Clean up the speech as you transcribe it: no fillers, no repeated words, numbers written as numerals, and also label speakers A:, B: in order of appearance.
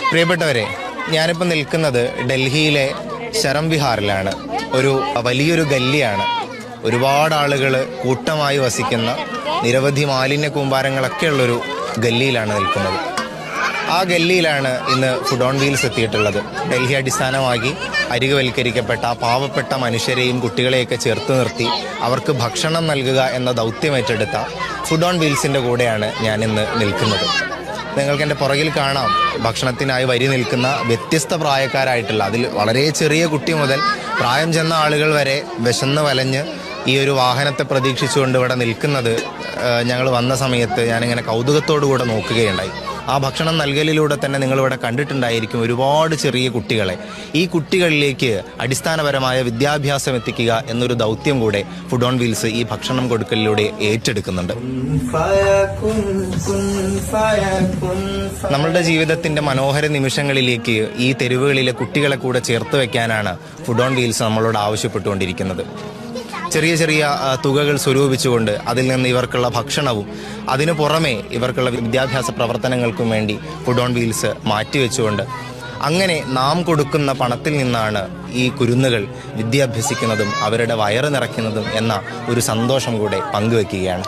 A: പ്രിയപ്പെട്ടവരെ, ഞാനിപ്പോൾ നിൽക്കുന്നത് ഡൽഹിയിലെ ശരം വിഹാറിലാണ്. ഒരു വലിയൊരു ഗല്ലിയാണ്. ഒരുപാട് ആളുകൾ കൂട്ടമായി വസിക്കുന്ന നിരവധി മാലിന്യ കൂമ്പാരങ്ങളൊക്കെ ഉള്ളൊരു ഗല്ലിയിലാണ് നിൽക്കുന്നത്. ആ ഗല്ലിയിലാണ് ഇന്ന് ഫുഡ് ഓൺ വീൽസ് എത്തിയിട്ടുള്ളത്. ഡൽഹി അടിസ്ഥാനമാക്കി അരികുവൽക്കരിക്കപ്പെട്ട പാവപ്പെട്ട മനുഷ്യരെയും കുട്ടികളെയൊക്കെ ചേർത്ത് നിർത്തി അവർക്ക് ഭക്ഷണം നൽകുക എന്ന ദൗത്യമേറ്റെടുത്ത ഫുഡ് ഓൺ വീൽസിൻ്റെ കൂടെയാണ് ഞാനിന്ന് നിൽക്കുന്നത്. നിങ്ങൾക്ക് എൻ്റെ പുറകിൽ കാണാം, ഭക്ഷണത്തിനായി വരി നിൽക്കുന്ന വ്യത്യസ്ത പ്രായക്കാരായിട്ടുള്ള, അതിൽ വളരെ ചെറിയ കുട്ടി മുതൽ പ്രായം ചെന്ന ആളുകൾ വരെ വിശന്ന് വലഞ്ഞ് ഈ ഒരു വാഹനത്തെ പ്രതീക്ഷിച്ചുകൊണ്ട് ഇവിടെ നിൽക്കുന്നത് ഞങ്ങൾ വന്ന സമയത്ത് ഞാനിങ്ങനെ കൗതുകത്തോടുകൂടെ നോക്കുകയുണ്ടായി. ആ ഭക്ഷണം നൽകലിലൂടെ തന്നെ നിങ്ങളിവിടെ കണ്ടിട്ടുണ്ടായിരിക്കും ഒരുപാട് ചെറിയ കുട്ടികളെ. ഈ കുട്ടികളിലേക്ക് അടിസ്ഥാനപരമായ വിദ്യാഭ്യാസം എത്തിക്കുക എന്നൊരു ദൗത്യം കൂടെ ഫുഡ് ഓൺ വീൽസ് ഈ ഭക്ഷണം കൊടുക്കലിലൂടെ ഏറ്റെടുക്കുന്നുണ്ട്. നമ്മളുടെ ജീവിതത്തിന്റെ മനോഹര നിമിഷങ്ങളിലേക്ക് ഈ തെരുവുകളിലെ കുട്ടികളെ കൂടെ ചേർത്ത് വെക്കാനാണ് ഫുഡ് ഓൺ വീൽസ് നമ്മളോട് ആവശ്യപ്പെട്ടുകൊണ്ടിരിക്കുന്നത്. ചെറിയ ചെറിയ തുകകൾ സ്വരൂപിച്ചുകൊണ്ട് അതിൽ നിന്ന് ഇവർക്കുള്ള ഭക്ഷണവും അതിനു പുറമെ ഇവർക്കുള്ള വിദ്യാഭ്യാസ പ്രവർത്തനങ്ങൾക്കും വേണ്ടി ഫുഡ് ഓൺ വീൽസ് മാറ്റിവെച്ചുകൊണ്ട് അങ്ങനെ നാം കൊടുക്കുന്ന പണത്തിൽ നിന്നാണ് ഈ കുരുന്നുകൾ വിദ്യ അഭ്യസിക്കുന്നതും അവരുടെ വയറ് നിറയ്ക്കുന്നതും എന്ന ഒരു സന്തോഷം കൂടെ പങ്കുവെക്കുകയാണ്.